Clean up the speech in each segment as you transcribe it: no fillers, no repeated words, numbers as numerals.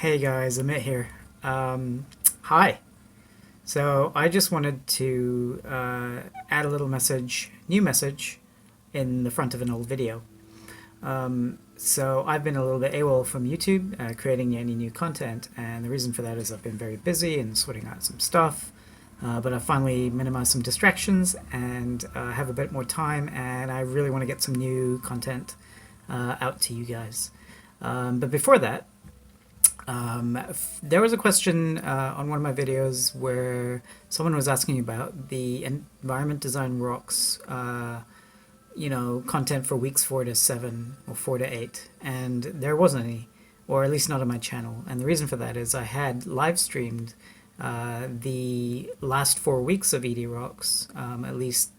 Hey guys, Amit here. Hi. So I just wanted to add a little new message, in the front of an old video. So I've been a little bit AWOL from YouTube, creating any new content, and the reason for that is I've been very busy and sorting out some stuff. But I finally minimized some distractions and have a bit more time, and I really want to get some new content out to you guys. But before that, there was a question on one of my videos where someone was asking about the Environment Design Rocks, content for weeks 4 to 7 or 4 to 8, and there wasn't any, or at least not on my channel. And the reason for that is I had live streamed the last 4 weeks of EDRocks, at least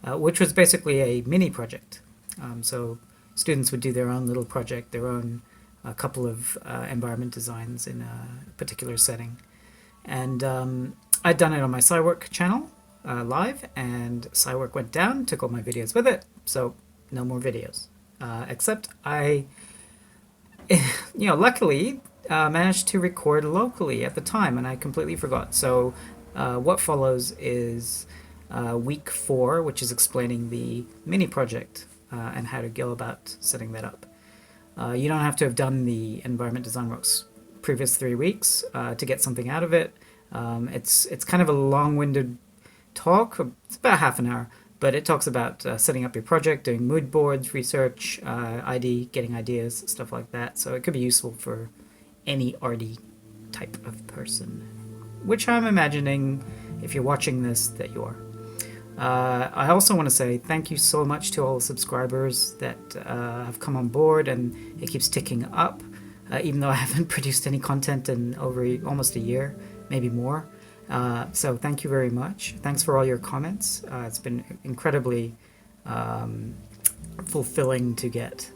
which was basically a mini project. So students would do their own little project, their own a couple of environment designs in a particular setting. And I'd done it on my SciWork channel live, and SciWork went down, took all my videos with it, so no more videos. Except I, luckily managed to record locally at the time, and I completely forgot. So what follows is week 4, which is explaining the mini project and how to go about setting that up. You don't have to have done the Environment Design Rocks previous 3 weeks to get something out of it. It's kind of a long-winded talk. It's about half an hour, but it talks about setting up your project, doing mood boards, research, getting ideas, stuff like that. So it could be useful for any RD type of person, which I'm imagining, if you're watching this, that you are. I also want to say thank you so much to all the subscribers that have come on board, and it keeps ticking up, even though I haven't produced any content in over almost a year, maybe more. So thank you very much. Thanks for all your comments. It's been incredibly fulfilling to get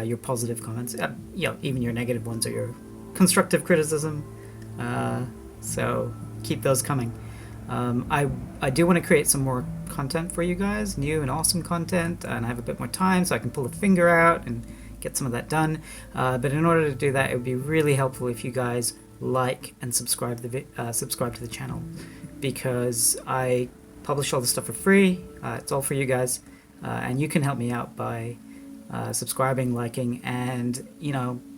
your positive comments, even your negative ones or your constructive criticism. So keep those coming. I do want to create some more content for you guys, new and awesome content, and I have a bit more time so I can pull a finger out and get some of that done. But in order to do that, it would be really helpful if you guys like and subscribe to the channel, because I publish all the stuff for free. It's all for you guys, and you can help me out by subscribing, liking, and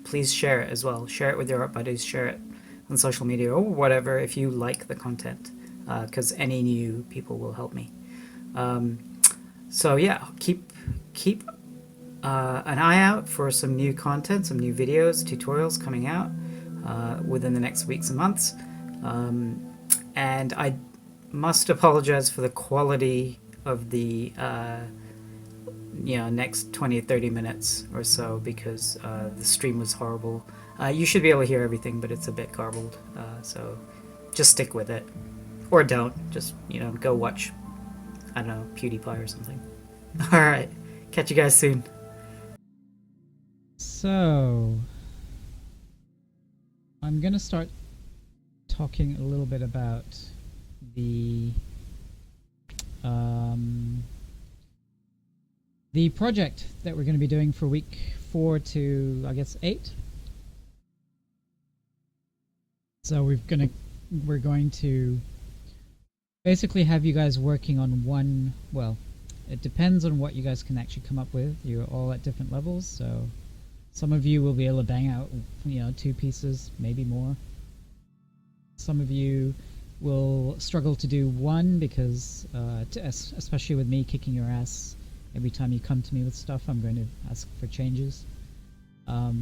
please share it as well. Share it with your art buddies, share it on social media or whatever if you like the content. Because any new people will help me. So yeah, keep an eye out for some new content, some new videos, tutorials coming out within the next weeks and months. And I must apologize for the quality of the next 20 or 30 minutes or so, because the stream was horrible. You should be able to hear everything, but it's a bit garbled. So just stick with it. Or don't. Just, go watch, I don't know, PewDiePie or something. Alright. Catch you guys soon. So, I'm going to start talking a little bit about the project that we're going to be doing for week 4 to, I guess, 8. So we're going to basically have you guys working on one, well, it depends on what you guys can actually come up with. You're all at different levels, so some of you will be able to bang out 2 pieces, maybe more. Some of you will struggle to do 1 because especially with me kicking your ass every time you come to me with stuff, I'm going to ask for changes. Yeah,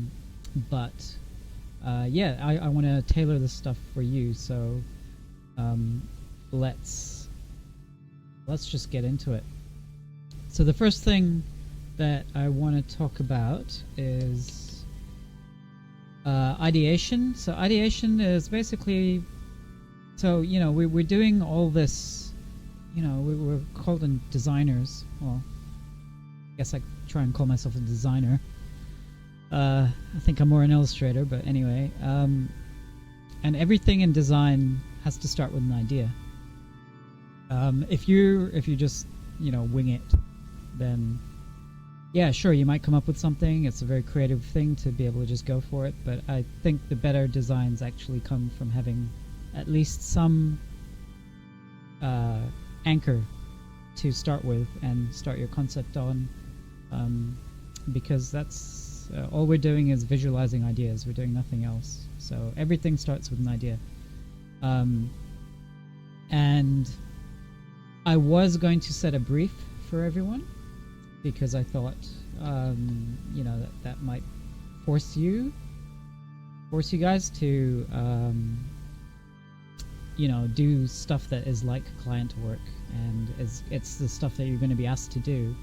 I want to tailor this stuff for you, so let's just get into it. So the first thing that I want to talk about is ideation. So ideation is basically, we're doing all this, we're called designers. Well, I guess I try and call myself a designer. I think I'm more an illustrator, but anyway, and everything in design has to start with an idea. If you just wing it, then Yeah, sure, you might come up with something. It's a very creative thing to be able to just go for it, but I think the better designs actually come from having at least some uh, anchor to start with and start your concept on, because that's all we're doing is visualizing ideas. We're doing nothing else. So everything starts with an idea. And I was going to set a brief for everyone because I thought, you know, that might force you guys to, you know, do stuff that is like client work, and it's the stuff that you're going to be asked to do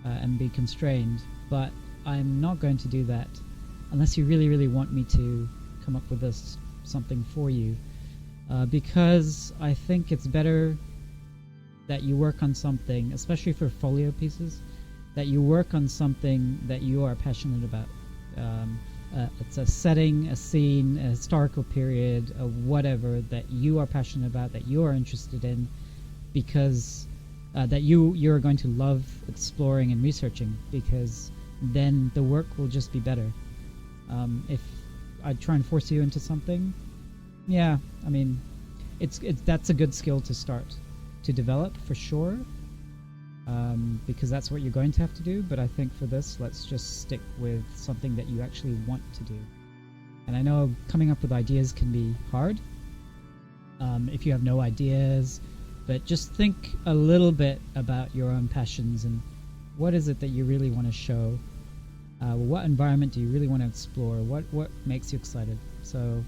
and be constrained. But I'm not going to do that unless you really, really want me to come up with something for you, because I think it's better that you work on something, especially for folio pieces, that you work on something that you are passionate about. It's a setting, a scene, a historical period, whatever that you are passionate about, that you are interested in, because that you're going to love exploring and researching, because then the work will just be better. If I try and force you into something, yeah, I mean, it's that's a good skill to start to develop for sure, because that's what you're going to have to do. But I think for this, let's just stick with something that you actually want to do. And I know coming up with ideas can be hard if you have no ideas, but just think a little bit about your own passions and what is it that you really want to show. What environment do you really want to explore? What makes you excited? So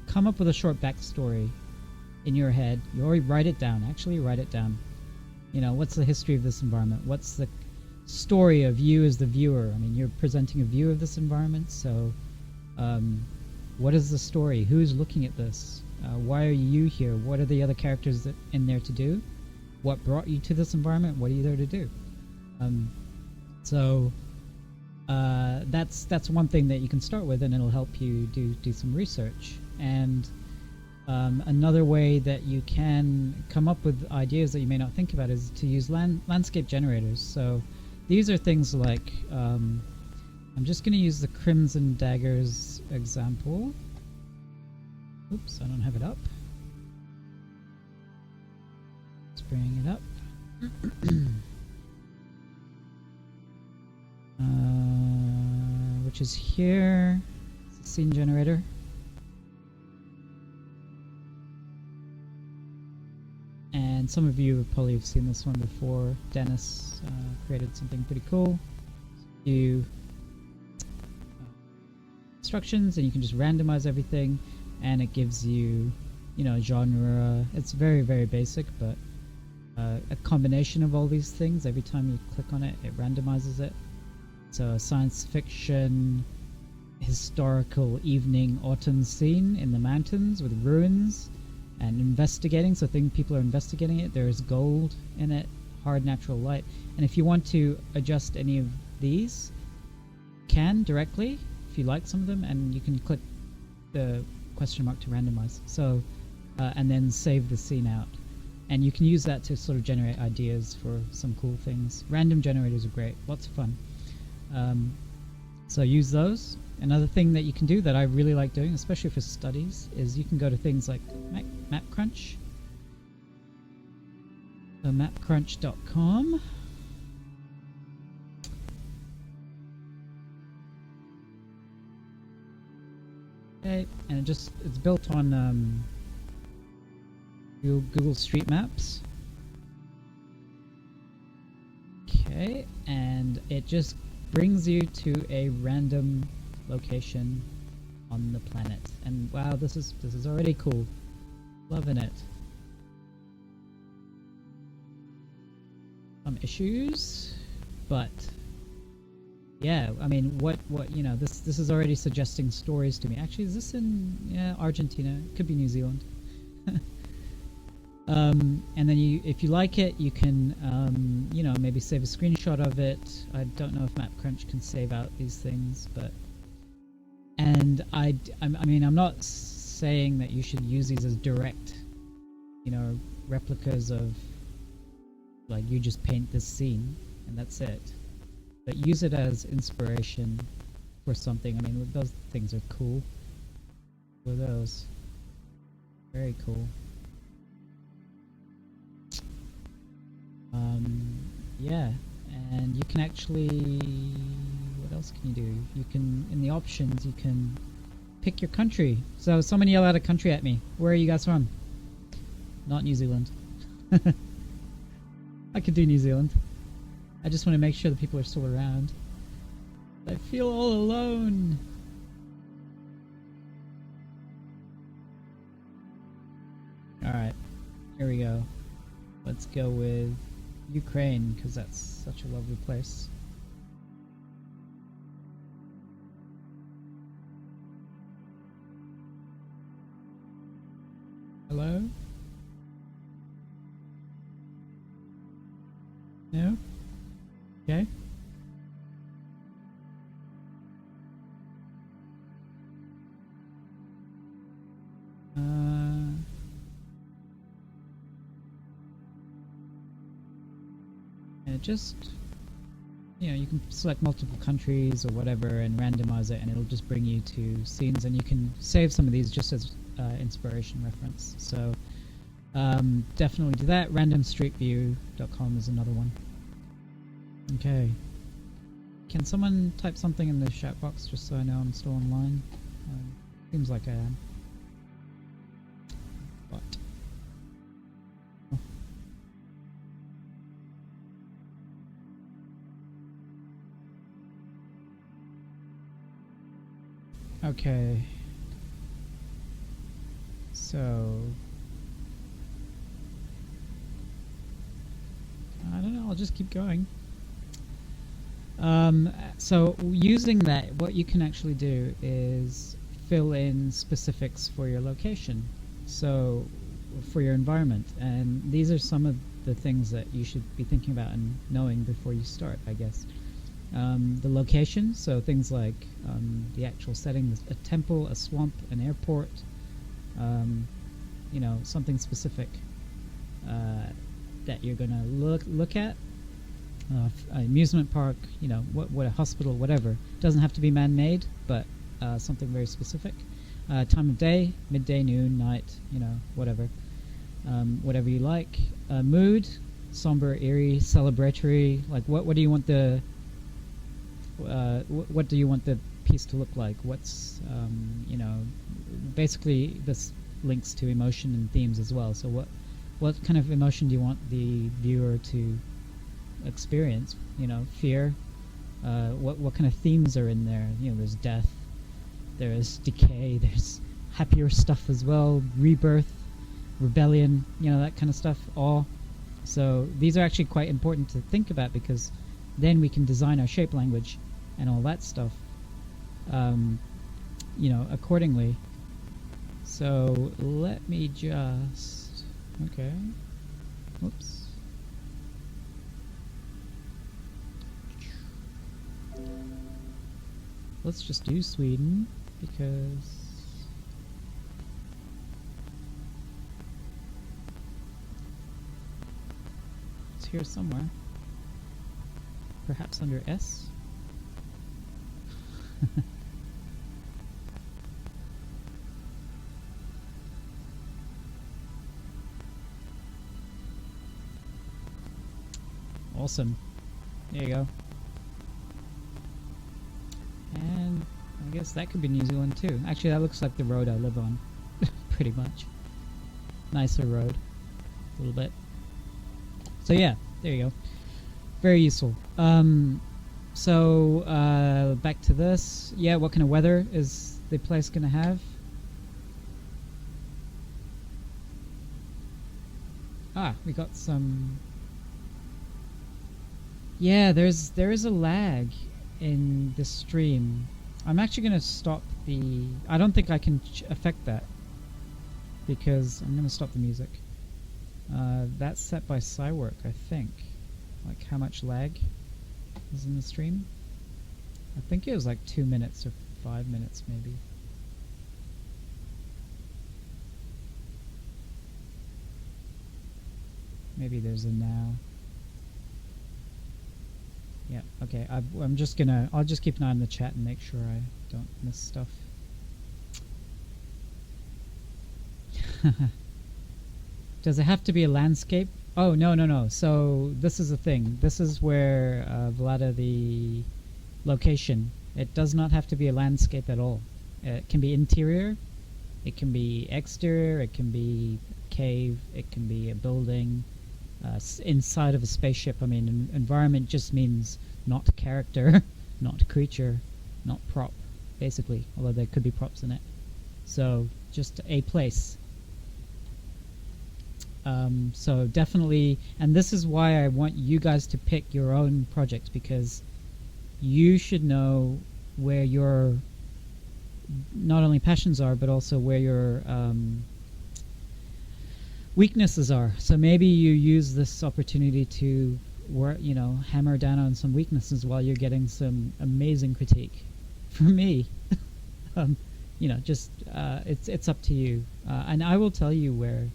come up with a short backstory in your head. You already write it down. Actually, write it down. You know, what's the history of this environment? What's the story of you as the viewer? I mean, you're presenting a view of this environment, so what is the story? Who's looking at this? Why are you here? What are the other characters in there to do? What brought you to this environment? What are you there to do? So that's one thing that you can start with, and it'll help you do some research. And another way that you can come up with ideas that you may not think about is to use landscape generators. So these are things like, I'm just going to use the Crimson Daggers example. Oops, I don't have it up. Let's bring it up. Which is here. It's a scene generator. And some of you probably have seen this one before. Dennis created something pretty cool. You instructions, and you can just randomize everything, and it gives you, you know, a genre. It's very, very basic, but a combination of all these things. Every time you click on it, it randomizes it. So a science fiction, historical evening autumn scene in the mountains with ruins and investigating. So people are investigating it. There is gold in it, hard natural light. And if you want to adjust any of these, can directly if you like some of them, and you can click the question mark to randomize. So and then save the scene out. And you can use that to sort of generate ideas for some cool things. Random generators are great, lots of fun. So use those. Another thing that you can do that I really like doing, especially for studies, is you can go to things like MapCrunch. So mapcrunch.com. Okay, and it's built on Google Street Maps. Okay, and it just brings you to a random location on the planet. And wow, this is already cool. Loving it. Some issues, but yeah, I mean, what you know, this is already suggesting stories to me. Actually, is this in Argentina? It could be New Zealand. And then if you like it, you can you know, maybe save a screenshot of it. I don't know if MapCrunch can save out these things, but I mean, I'm not saying that you should use these as direct, you know, replicas of, like, you just paint this scene and that's it. but use it as inspiration for something. I mean, those things are cool. What are those? Very cool. Yeah, and you can actually, what else can you do? You can, in the options, you can pick your country. So someone yell out a country at me. Where are you guys from? Not New Zealand. I could do New Zealand. I just want to make sure the people are still around. I feel all alone. Alright, here we go. Let's go with Ukraine, because that's such a lovely place. Hello? No? Okay. And just, you know, you can select multiple countries or whatever and randomize it, and it'll just bring you to scenes, and you can save some of these just as inspiration reference. So definitely do that. randomstreetview.com is another one. Okay. Can someone type something in the chat box just so I know I'm still online? Seems like I am. But okay. So I don't know, I'll just keep going. So using that, what you can actually do is fill in specifics for your location, so for your environment, and these are some of the things that you should be thinking about and knowing before you start, I guess. The location, so things like the actual setting, a temple, a swamp, an airport, you know, something specific that you're gonna look at. Amusement park, you know, what a hospital, whatever. Doesn't have to be man-made, but something very specific. Time of day, midday, noon, night, you know, whatever. Whatever you like. Mood, somber, eerie, celebratory. Like, what do you want the what do you want the piece to look like? What's you know, basically this links to emotion and themes as well. So what kind of emotion do you want the viewer to experience? You know, fear. What kind of themes are in there? You know, there's death, there's decay, there's happier stuff as well, rebirth, rebellion, you know, that kind of stuff. Awe. So these are actually quite important to think about, because then we can design our shape language and all that stuff, you know, accordingly. So let me just, okay, whoops. Let's just do Sweden, because it's here somewhere. Perhaps under S? Awesome. There you go. And I guess that could be New Zealand too. Actually, that looks like the road I live on. Pretty much. Nicer road. A little bit. So yeah, there you go. Very useful. So back to this. Yeah, what kind of weather is the place going to have? Ah, we got some... Yeah, there is a lag in the stream. I'm actually going to stop the... I don't think I can affect that, because I'm going to stop the music. That's set by Cywork, I think. Like how much lag is in the stream. I think it was like 2 minutes or 5 minutes maybe. Maybe there's a now. Yep. Okay, I'll just keep an eye on the chat and make sure I don't miss stuff. Does it have to be a landscape? Oh, no, no, no. So this is the thing. This is where, Vlada, the location. It does not have to be a landscape at all. It can be interior. It can be exterior. It can be a cave. It can be a building. Inside of a spaceship. I mean, environment just means not character, not creature, not prop, basically. Although there could be props in it. So just a place. So definitely, and this is why I want you guys to pick your own project, because you should know where your not only passions are, but also where your weaknesses are. So maybe you use this opportunity to work, hammer down on some weaknesses while you're getting some amazing critique. For me, it's up to you, and I will tell you where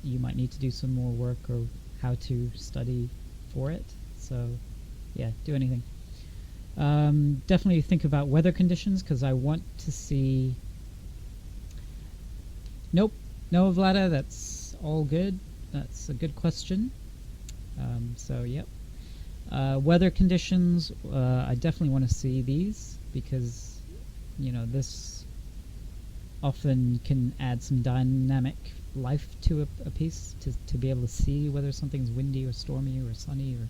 you might need to do some more work or how to study for it. So yeah, do anything. Definitely think about weather conditions, because I want to see... Nope. No, Vlada, that's all good. That's a good question. So yep. Weather conditions, I definitely want to see these, because this often can add some dynamic life to a piece, to be able to see whether something's windy or stormy or sunny or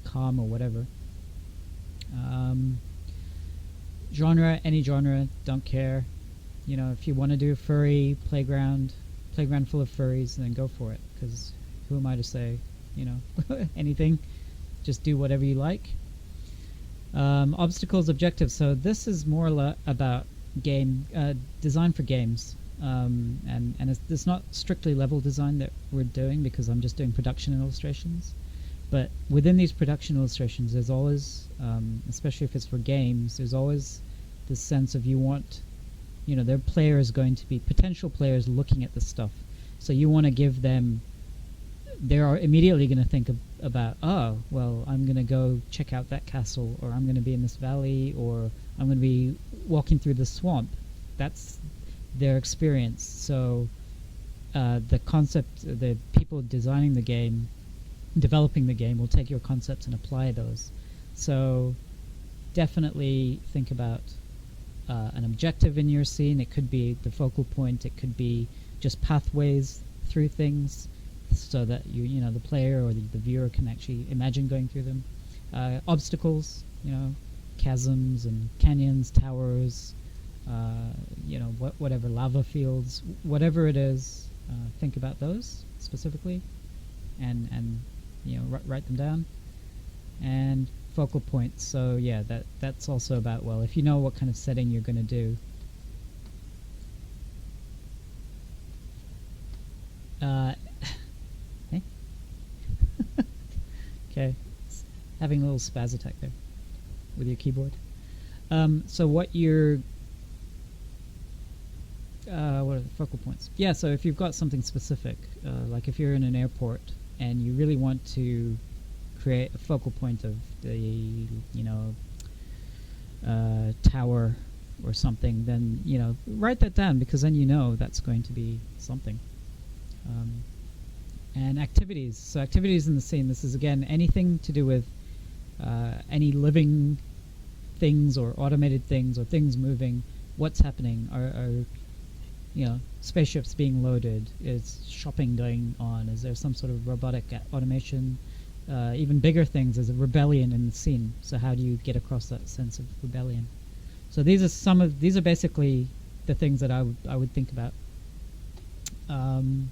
calm or whatever. Genre, any genre, don't care. If you want to do a furry playground full of furries, then go for it, because who am I to say, anything? Just do whatever you like. Obstacles, objectives. So this is more about design for games. And it's not strictly level design that we're doing, because I'm just doing production illustrations. But within these production illustrations, there's always, especially if it's for games, there's always this sense of you want, there are players going to be potential players looking at this stuff. So you want to give them, they are immediately going to think about, oh, well, I'm going to go check out that castle, or I'm going to be in this valley, or I'm going to be walking through the swamp. That's their experience. So the concept, the people designing the game, developing the game, will take your concepts and apply those. So definitely think about an objective in your scene. It could be the focal point. It could be just pathways through things, so that the player or the viewer can actually imagine going through them. Obstacles, chasms and canyons, towers, whatever, lava fields, whatever it is, think about those specifically, and write them down. And focal points. So yeah, that's also about, well, if you know what kind of setting you're going to do. Hey. Okay, having a little spaz attack there with your keyboard. So what are the focal points? Yeah, so if you've got something specific, like if you're in an airport and you really want to create a focal point of the, tower or something, then, write that down, because then that's going to be something. And activities. So activities in the scene, this is, again, anything to do with any living things or automated things or things moving. What's happening? Are spaceships being loaded? Is shopping going on? Is there some sort of robotic automation? Even bigger things, is a rebellion in the scene. So how do you get across that sense of rebellion? So these are basically the things that I would think about. And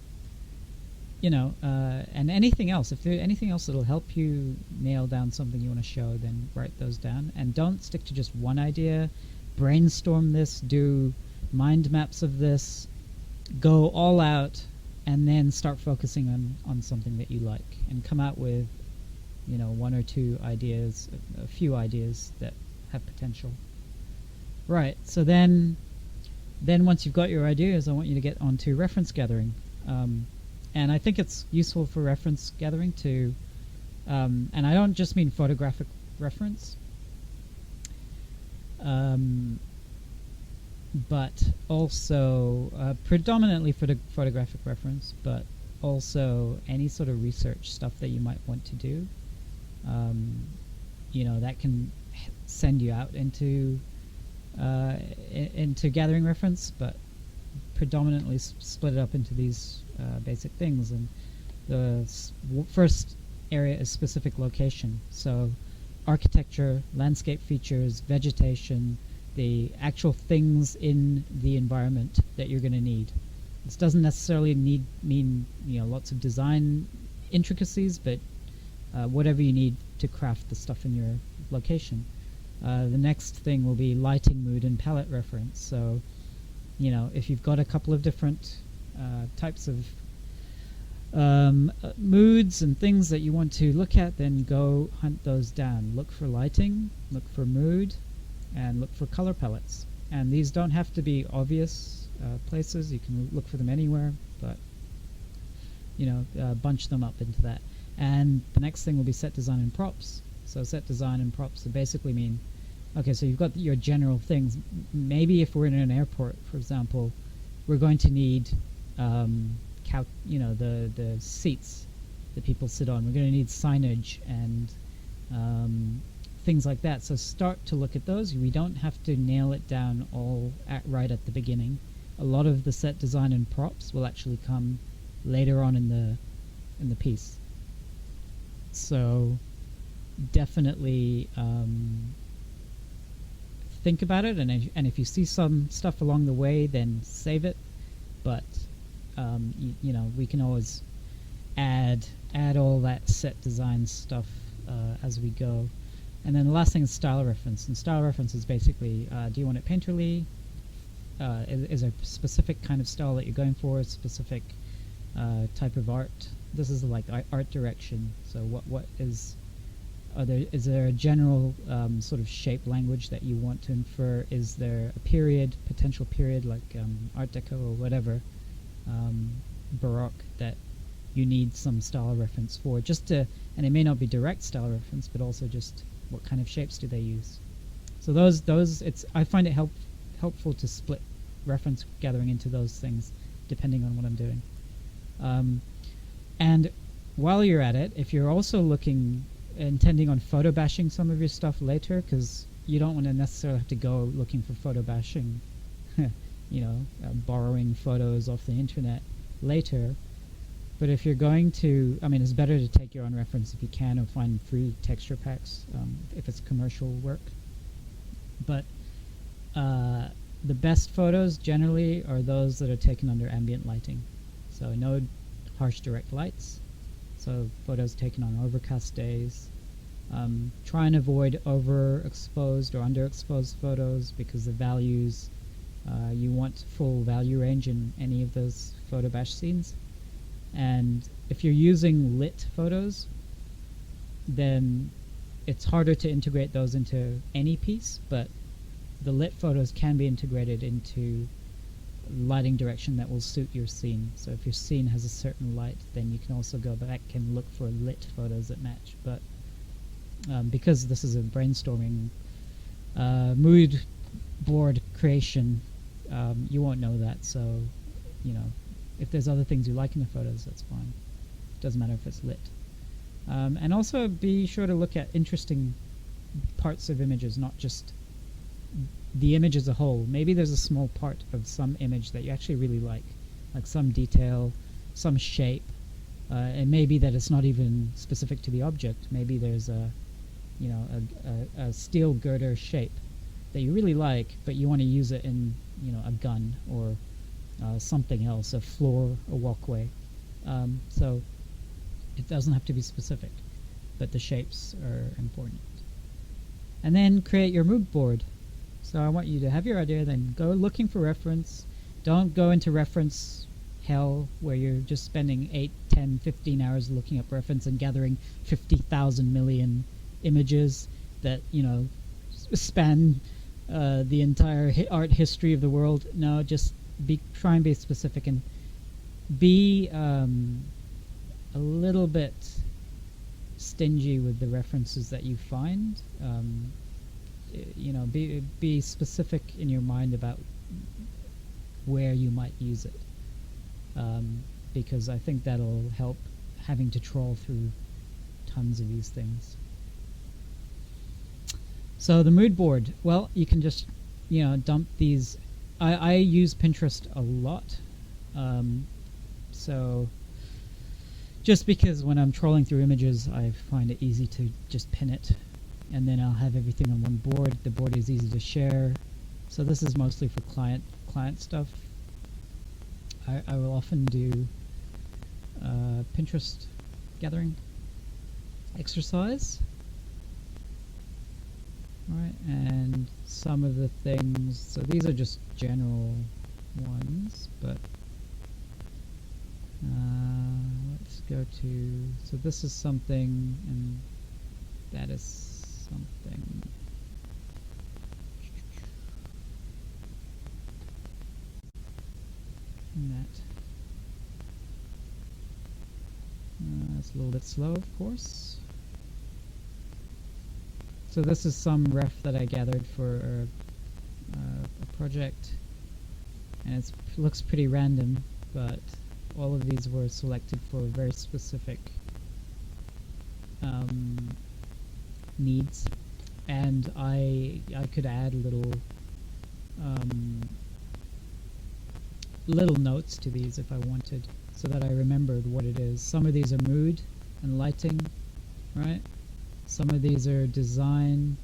anything else. If there's anything else that'll help you nail down something you want to show, then write those down. And don't stick to just one idea. Brainstorm this, do mind maps of this, go all out, and then start focusing on something that you like, and come out with one or two ideas, a few ideas that have potential. Right, so then once you've got your ideas, I want you to get onto reference gathering. And I think it's useful for reference gathering to And I don't just mean photographic reference, but also predominantly for the photographic reference, but also any sort of research stuff that you might want to do. That can send you out into gathering reference, but predominantly split it up into these basic things. And the first area is specific location. So architecture, landscape features, vegetation, the actual things in the environment that you're going to need. This doesn't necessarily mean lots of design intricacies, but whatever you need to craft the stuff in your location. The next thing will be lighting, mood, and palette reference. So, if you've got a couple of different types of moods and things that you want to look at, then go hunt those down. Look for lighting, look for mood, and look for color palettes. And these don't have to be obvious places. You can look for them anywhere, but bunch them up into that. And the next thing will be set design and props. So set design and props basically mean, okay, so you've got your general things. Maybe if we're in an airport, for example, we're going to need the seats that people sit on. We're going to need signage and things like that. So start to look at those. We don't have to nail it down all right at the beginning. A lot of the set design and props will actually come later on in the piece. So definitely think about it, and if you see some stuff along the way, then save it. But we can always add all that set design stuff as we go. And then the last thing is style reference. And style reference is basically, do you want it painterly? Is there a specific kind of style that you're going for? A specific type of art? This is like art direction. So what is there a general sort of shape language that you want to infer? Is there a potential period like Art Deco or whatever, Baroque, that you need some style reference for? And it may not be direct style reference, but also just what kind of shapes do they use? So I find it helpful to split reference gathering into those things depending on what I'm doing. And while you're at it, if you're also intending on photo bashing some of your stuff later, because you don't want to necessarily have to go looking for photo bashing, borrowing photos off the internet later. But if you're going to, it's better to take your own reference if you can, or find free texture packs if it's commercial work. But the best photos generally are those that are taken under ambient lighting. So no harsh direct lights. So photos taken on overcast days. Try and avoid overexposed or underexposed photos, because the values, you want full value range in any of those photo bash scenes. And if you're using lit photos, then it's harder to integrate those into any piece, but the lit photos can be integrated into lighting direction that will suit your scene. So if your scene has a certain light, then you can also go back and look for lit photos that match. But because this is a brainstorming mood board creation, you won't know that. So if there's other things you like in the photos, that's fine. It doesn't matter if it's lit. And also be sure to look at interesting parts of images, not just the image as a whole. Maybe there's a small part of some image that you actually really like some detail, some shape. It may be that it's not even specific to the object. Maybe there's a steel girder shape that you really like, but you want to use it in a gun or something else, a floor, a walkway. So it doesn't have to be specific, but the shapes are important. And then create your mood board. So I want you to have your idea, then go looking for reference. Don't go into reference hell where you're just spending 8, 10, 15 hours looking up reference and gathering 50,000 million images that span the entire art history of the world. No, just try and be specific, and be a little bit stingy with the references that you find. You know, be specific in your mind about where you might use it, because I think that'll help having to troll through tons of these things. So the mood board, well, you can just, you know, dump these. I use Pinterest a lot, so just because when I'm trolling through images, I find it easy to just pin it, and then I'll have everything on one board. The board is easy to share. So this is mostly for client stuff. I will often do Pinterest gathering exercise. Right, and some of the things, so these are just general ones, but let's go to, so this is something, and that is something. And that. It's a little bit slow, of course. So this is some ref that I gathered for a project, and it looks pretty random, but all of these were selected for very specific needs, and I could add little notes to these if I wanted, so that I remembered what it is. Some of these are mood and lighting, right? Some of these are design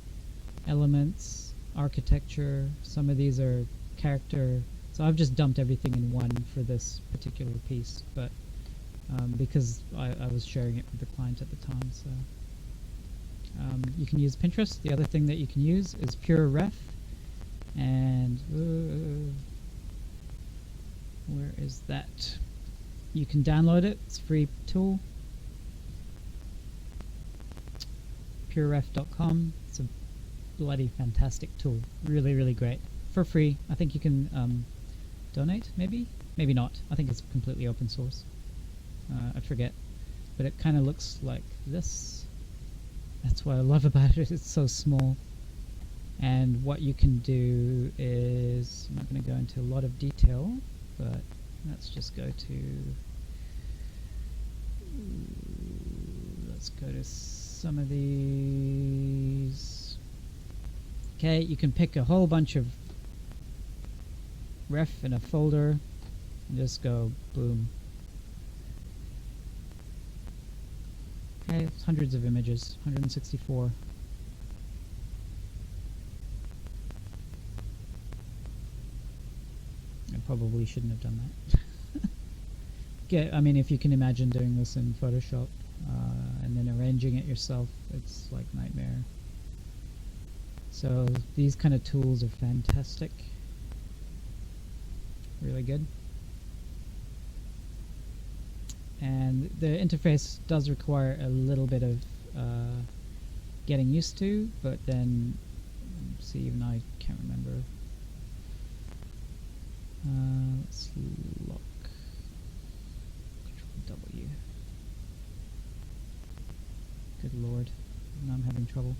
elements, architecture. Some of these are character. So I've just dumped everything in one for this particular piece, but because I was sharing it with the client at the time. So you can use Pinterest. The other thing that you can use is Pure Ref. And where is that? You can download it. It's a free tool. pureref.com. It's a bloody fantastic tool. Really, really great. For free. I think you can donate, maybe? Maybe not. I think it's completely open source. I forget. But it kind of looks like this. That's what I love about it. It's so small. And what you can do is, I'm not going to go into a lot of detail, but let's just go to, let's go to some of these. Okay, you can pick a whole bunch of ref in a folder and just go boom. Okay, it's hundreds of images, 164. I probably shouldn't have done that. I mean, if you can imagine doing this in Photoshop and then arranging it yourself, it's like nightmare. So these kind of tools are fantastic. Really good. And the interface does require a little bit of getting used to, but then, see, even I can't remember. Let's look. Control W. Good lord, now I'm having trouble.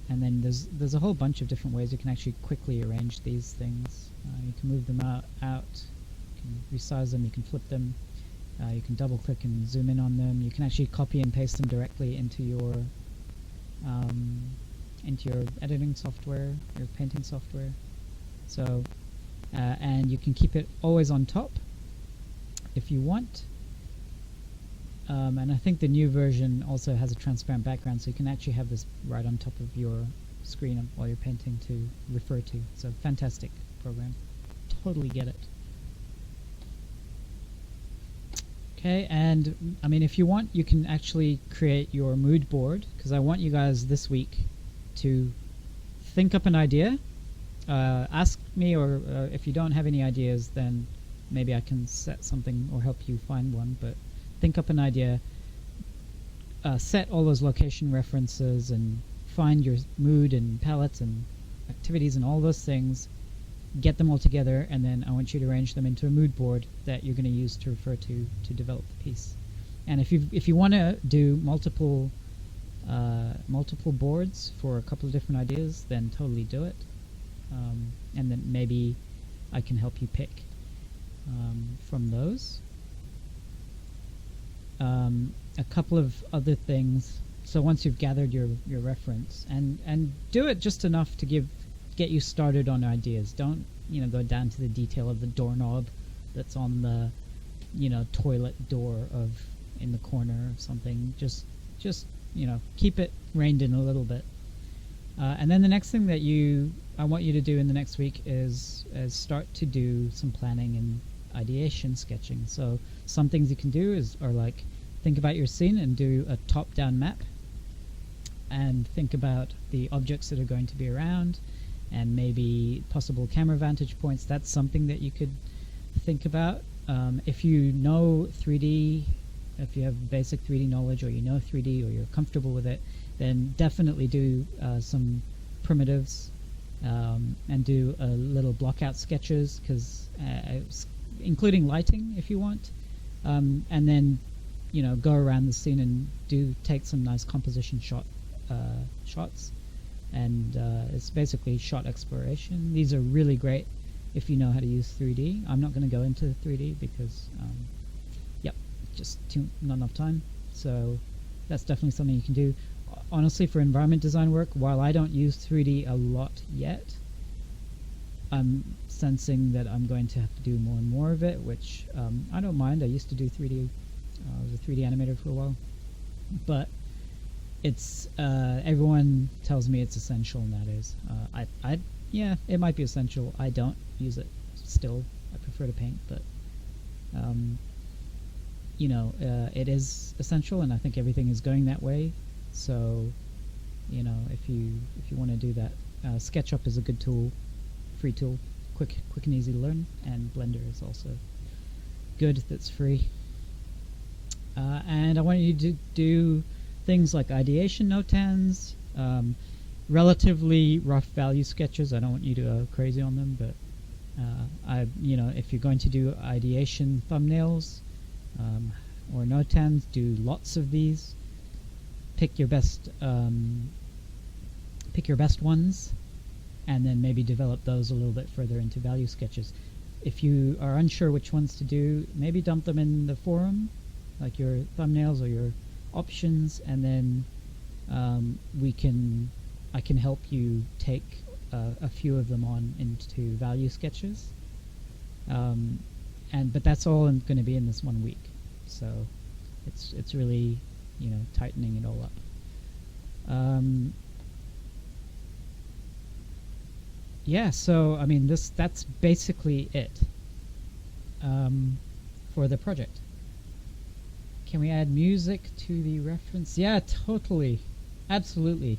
And then there's a whole bunch of different ways you can actually quickly arrange these things. You can move them out, you can resize them, you can flip them, you can double click and zoom in on them. You can actually copy and paste them directly into your editing software, your painting software. So, and you can keep it always on top if you want. And I think the new version also has a transparent background, so you can actually have this right on top of your screen while you're painting to refer to. So fantastic program. Totally get it. Okay, and I mean, if you want, you can actually create your mood board, because I want you guys this week to think up an idea. Ask me, or if you don't have any ideas, then maybe I can set something or help you find one, but think up an idea, set all those location references, and find your mood and palettes and activities and all those things, get them all together, and then I want you to arrange them into a mood board that you're going to use to refer to develop the piece. And if you want to do multiple boards for a couple of different ideas, then totally do it. And then maybe I can help you pick from those. A couple of other things. So once you've gathered your reference, and do it just enough to get you started on ideas. Don't go down to the detail of the doorknob that's on the toilet door in the corner or something. Just keep it reined in a little bit. And then the next thing that I want you to do in the next week is start to do some planning and ideation sketching. So some things you can do are like think about your scene and do a top-down map, and think about the objects that are going to be around and maybe possible camera vantage points. That's something that you could think about. If you know 3D, if you have basic 3D knowledge, or you know 3D, or you're comfortable with it, then definitely do some primitives and do a little block out sketches, including lighting if you want, and then go around the scene and take some nice composition shots, and it's basically shot exploration. These are really great if you know how to use 3D. I'm not going to go into 3D because just not enough time. So that's definitely something you can do. Honestly, for environment design work, while I don't use 3D a lot yet, I'm sensing that I'm going to have to do more and more of it, which I don't mind. I used to do 3D. I was a 3D animator for a while, but it's everyone tells me it's essential nowadays. It might be essential. I don't use it still. I prefer to paint, but it is essential, and I think everything is going that way. So if you want to do that, SketchUp is a good tool, free tool, quick and easy to learn, and Blender is also good. That's free. And I want you to do things like ideation notans, relatively rough value sketches. I don't want you to go crazy on them, but if you're going to do ideation thumbnails or notans, do lots of these. Pick your best ones, and then maybe develop those a little bit further into value sketches. If you are unsure which ones to do, maybe dump them in the forum, like your thumbnails or your options, and then I can help you take a few of them on into value sketches. But that's all going to be in this 1 week, so it's really tightening it all up. So I mean that's basically it for the project. Can we add music to the reference? Yeah, totally. Absolutely.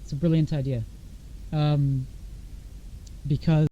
It's a brilliant idea. Because